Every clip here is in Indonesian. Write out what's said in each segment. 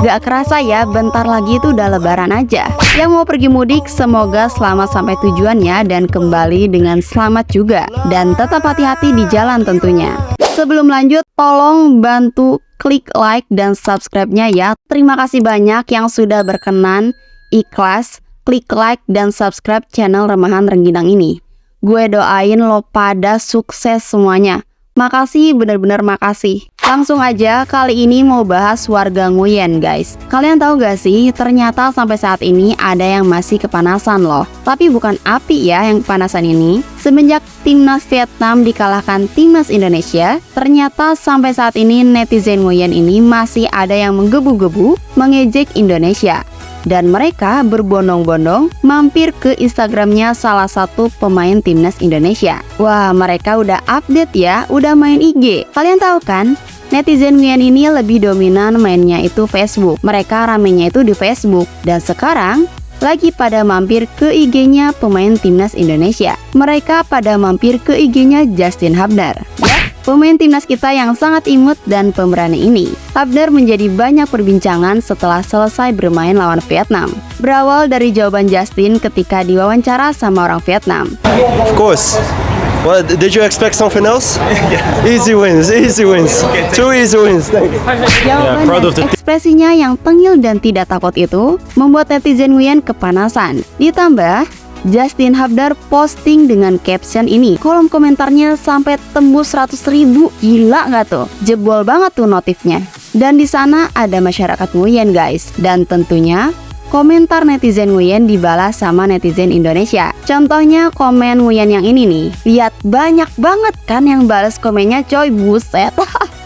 Gak kerasa ya, bentar lagi itu udah lebaran aja. Yang mau pergi mudik, semoga selamat sampai tujuannya dan kembali dengan selamat juga. Dan tetap hati-hati di jalan tentunya. Sebelum lanjut, tolong bantu klik like dan subscribe-nya ya. Terima kasih banyak yang sudah berkenan, ikhlas, klik like dan subscribe channel Remahan Rengginang ini. Gue doain lo pada sukses semuanya. Makasih, bener-bener makasih. Langsung aja, kali ini mau bahas warga Nguyen guys. Kalian tahu gak sih, ternyata sampai saat ini ada yang masih kepanasan loh. Tapi bukan api ya yang kepanasan ini. Semenjak timnas Vietnam dikalahkan timnas Indonesia, ternyata sampai saat ini netizen Nguyen ini masih ada yang menggebu-gebu mengejek Indonesia. Dan mereka berbondong-bondong mampir ke Instagramnya salah satu pemain timnas Indonesia. Wah, mereka udah update ya, udah main IG. Kalian tahu kan, netizen Nguyen ini lebih dominan mainnya itu Facebook. Mereka ramenya itu di Facebook. Dan sekarang lagi pada mampir ke IG-nya pemain timnas Indonesia. Mereka pada mampir ke IG-nya Justin Hubner. Pemain timnas kita yang sangat imut dan pemberani ini. Hubner menjadi banyak perbincangan setelah selesai bermain lawan Vietnam. Berawal dari jawaban Justin ketika diwawancara sama orang Vietnam. Of course. Well, did you expect something else? Easy wins, easy wins. Two easy wins. Jawaban dan ekspresinya yang tengil dan tidak takut itu membuat netizen Nguyen kepanasan. Ditambah, Justin Hubner posting dengan caption ini. Kolom komentarnya sampai tembus 100.000. Gila nggak tuh? Jebol banget tuh notifnya. Dan di sana ada masyarakat Nguyen guys. Dan tentunya komentar netizen Nguyen dibalas sama netizen Indonesia. Contohnya komen Nguyen yang ini nih. Lihat, banyak banget kan yang balas komennya, coy, buset.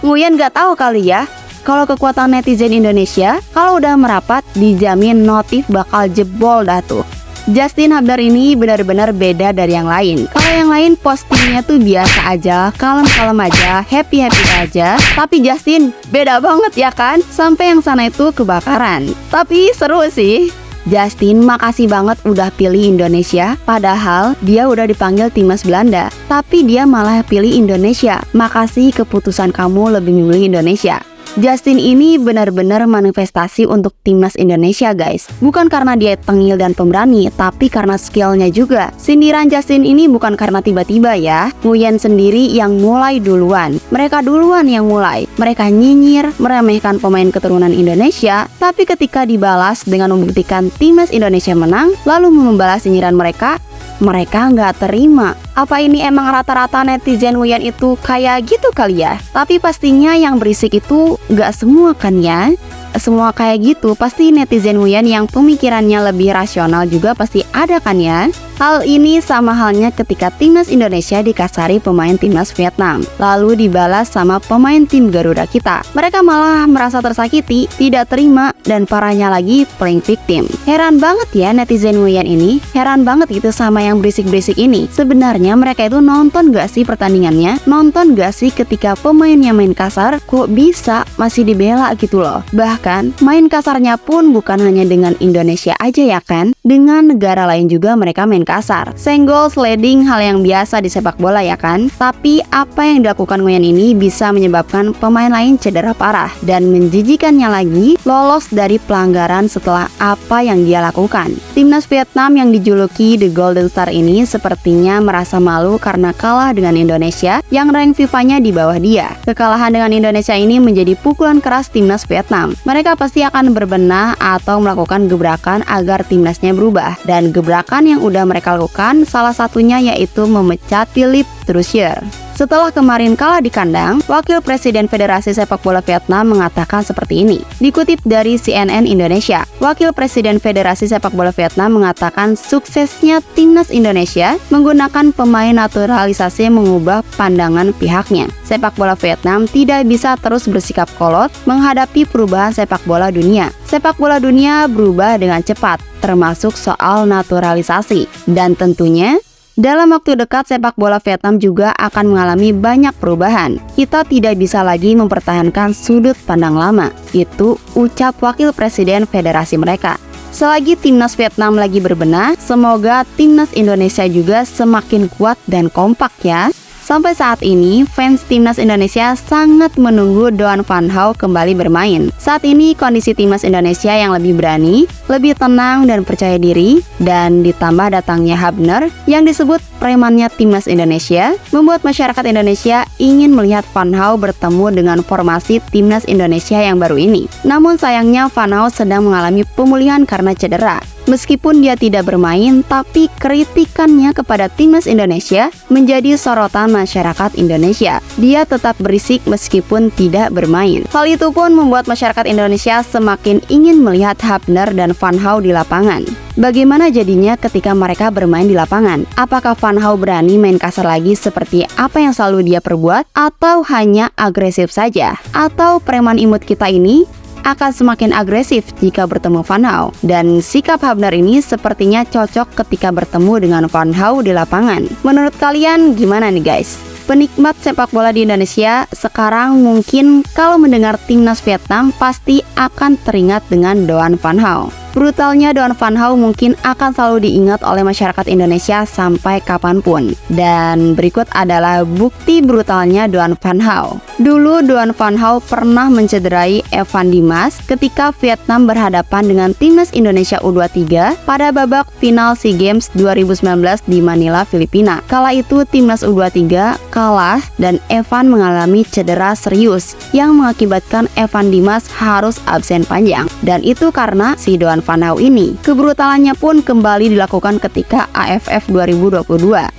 Nguyen nggak tahu kali ya, kalau kekuatan netizen Indonesia kalau udah merapat dijamin notif bakal jebol dah tuh. Justin Hubner ini benar-benar beda dari yang lain. Kalau yang lain postingnya tuh biasa aja, kalem-kalem aja, happy-happy aja. Tapi Justin beda banget ya kan? Sampai yang sana itu kebakaran. Tapi seru sih. Justin makasih banget udah pilih Indonesia. Padahal dia udah dipanggil timnas Belanda, tapi dia malah pilih Indonesia. Makasih, keputusan kamu lebih memilih Indonesia. Justin ini benar-benar manifestasi untuk timnas Indonesia guys. Bukan karena dia tengil dan pemberani, tapi karena skillnya juga. Sindiran Justin ini bukan karena tiba-tiba ya. Nguyen sendiri yang mulai duluan. Mereka duluan yang mulai. Mereka nyinyir, meremehkan pemain keturunan Indonesia. Tapi ketika dibalas dengan membuktikan timnas Indonesia menang, lalu membalas sindiran mereka nggak terima. Apa ini emang rata-rata netizen Nguyen itu kayak gitu kali ya? Tapi pastinya yang berisik itu nggak semua kan ya? Semua kayak gitu, pasti netizen Nguyen yang pemikirannya lebih rasional juga pasti ada kan ya? Hal ini sama halnya ketika timnas Indonesia dikasari pemain timnas Vietnam, lalu dibalas sama pemain tim Garuda kita. Mereka malah merasa tersakiti, tidak terima, dan parahnya lagi playing victim. Heran banget ya netizen Nguyen ini, heran banget gitu sama yang berisik-berisik ini. Sebenarnya mereka itu nonton gak sih pertandingannya? Nonton gak sih ketika pemainnya main kasar? Kok bisa masih dibela gitu loh? Bahkan main kasarnya pun bukan hanya dengan Indonesia aja ya kan? Dengan negara lain juga mereka main kasar. Senggol, sliding, hal yang biasa di sepak bola ya kan? Tapi apa yang dilakukan Nguyen ini bisa menyebabkan pemain lain cedera parah. Dan menjijikannya lagi, lolos dari pelanggaran setelah apa yang dia lakukan. Timnas Vietnam yang dijuluki The Golden Star ini sepertinya merasa malu karena kalah dengan Indonesia yang rank FIFA-nya di bawah dia. Kekalahan dengan Indonesia ini menjadi pukulan keras timnas Vietnam. Mereka pasti akan berbenah atau melakukan gebrakan agar timnasnya berubah. Dan gebrakan yang udah mereka lakukan salah satunya yaitu memecat Philippe Troussier. Setelah kemarin kalah di kandang, Wakil Presiden Federasi Sepak Bola Vietnam mengatakan seperti ini. Dikutip dari CNN Indonesia, Wakil Presiden Federasi Sepak Bola Vietnam mengatakan suksesnya timnas Indonesia menggunakan pemain naturalisasi mengubah pandangan pihaknya. Sepak bola Vietnam tidak bisa terus bersikap kolot menghadapi perubahan sepak bola dunia. Sepak bola dunia berubah dengan cepat, termasuk soal naturalisasi. Dan tentunya, dalam waktu dekat sepak bola Vietnam juga akan mengalami banyak perubahan. Kita tidak bisa lagi mempertahankan sudut pandang lama. Itu ucap Wakil Presiden Federasi mereka. Selagi timnas Vietnam lagi berbenah, semoga timnas Indonesia juga semakin kuat dan kompak ya. Sampai saat ini, fans timnas Indonesia sangat menunggu Doan van Gaal kembali bermain. Saat ini kondisi timnas Indonesia yang lebih berani, lebih tenang dan percaya diri, dan ditambah datangnya Hubner yang disebut premannya timnas Indonesia, membuat masyarakat Indonesia ingin melihat Van Gaal bertemu dengan formasi timnas Indonesia yang baru ini. Namun sayangnya Van Gaal sedang mengalami pemulihan karena cedera. Meskipun dia tidak bermain, tapi kritikannya kepada timnas Indonesia menjadi sorotan masyarakat Indonesia. Dia tetap berisik meskipun tidak bermain. Hal itu pun membuat masyarakat Indonesia semakin ingin melihat Hubner dan Van Gaal di lapangan. Bagaimana jadinya ketika mereka bermain di lapangan? Apakah Van Gaal berani main kasar lagi seperti apa yang selalu dia perbuat? Atau hanya agresif saja? Atau preman imut kita ini akan semakin agresif jika bertemu Van Gaal? Dan sikap Hubner ini sepertinya cocok ketika bertemu dengan Van Gaal di lapangan. Menurut kalian gimana nih guys? Penikmat sepak bola di Indonesia sekarang mungkin kalau mendengar timnas Vietnam pasti akan teringat dengan Doan van Gaal. Brutalnya Doan van Gaal mungkin akan selalu diingat oleh masyarakat Indonesia sampai kapanpun. Dan berikut adalah bukti brutalnya Doan van Gaal. Dulu Doan van Gaal pernah mencederai Evan Dimas ketika Vietnam berhadapan dengan timnas Indonesia U23 pada babak final SEA Games 2019 di Manila, Filipina. Kala itu timnas U23 kalah dan Evan mengalami cedera serius yang mengakibatkan Evan Dimas harus absen panjang. Dan itu karena si Doan van Gaal ini. Kebrutalannya pun kembali dilakukan ketika AFF 2022.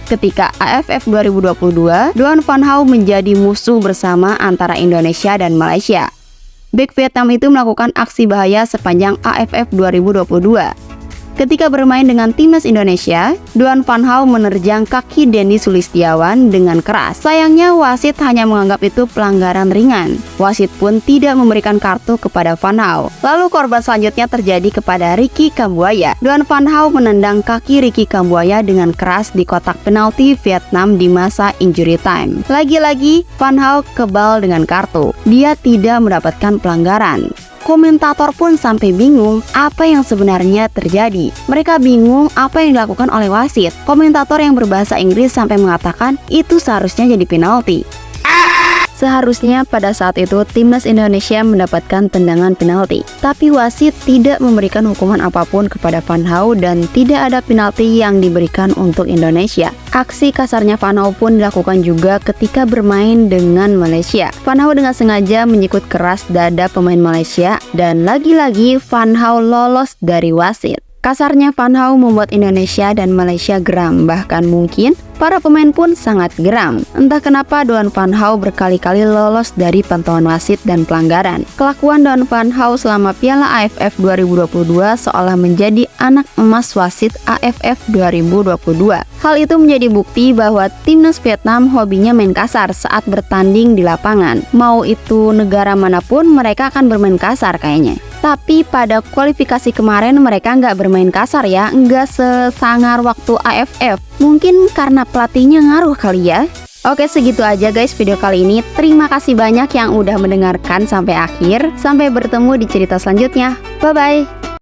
Ketika AFF 2022, Doan van Gaal menjadi musuh bersama antara Indonesia dan Malaysia. Bek Vietnam itu melakukan aksi bahaya sepanjang AFF 2022. Ketika bermain dengan timnas Indonesia, Doan van Gaal menerjang kaki Dendy Sulistiawan dengan keras. Sayangnya wasit hanya menganggap itu pelanggaran ringan. Wasit pun tidak memberikan kartu kepada Van Gaal. Lalu korban selanjutnya terjadi kepada Ricky Kambuaya. Doan van Gaal menendang kaki Ricky Kambuaya dengan keras di kotak penalti Vietnam di masa injury time. Lagi-lagi Van Gaal kebal dengan kartu. Dia tidak mendapatkan pelanggaran. Komentator pun sampai bingung apa yang sebenarnya terjadi. Mereka bingung apa yang dilakukan oleh wasit. Komentator yang berbahasa Inggris sampai mengatakan itu seharusnya jadi penalti. Seharusnya pada saat itu timnas Indonesia mendapatkan tendangan penalti, tapi wasit tidak memberikan hukuman apapun kepada Van Gaal dan tidak ada penalti yang diberikan untuk Indonesia. Aksi kasarnya Van Gaal pun dilakukan juga ketika bermain dengan Malaysia. Van Gaal dengan sengaja menyikut keras dada pemain Malaysia dan lagi-lagi Van Gaal lolos dari wasit. Kasarnya Van Gaal membuat Indonesia dan Malaysia geram, bahkan mungkin para pemain pun sangat geram. Entah kenapa Doan van Gaal berkali-kali lolos dari pantauan wasit dan pelanggaran. Kelakuan Doan van Gaal selama Piala AFF 2022 seolah menjadi anak emas wasit AFF 2022. Hal itu menjadi bukti bahwa timnas Vietnam hobinya main kasar saat bertanding di lapangan. Mau itu negara manapun mereka akan bermain kasar kayaknya. Tapi pada kualifikasi kemarin mereka nggak bermain kasar ya, nggak sesangar waktu AFF. Mungkin karena pelatihnya ngaruh kali ya. Oke, segitu aja guys video kali ini. Terima kasih banyak yang udah mendengarkan sampai akhir. Sampai bertemu di cerita selanjutnya. Bye-bye.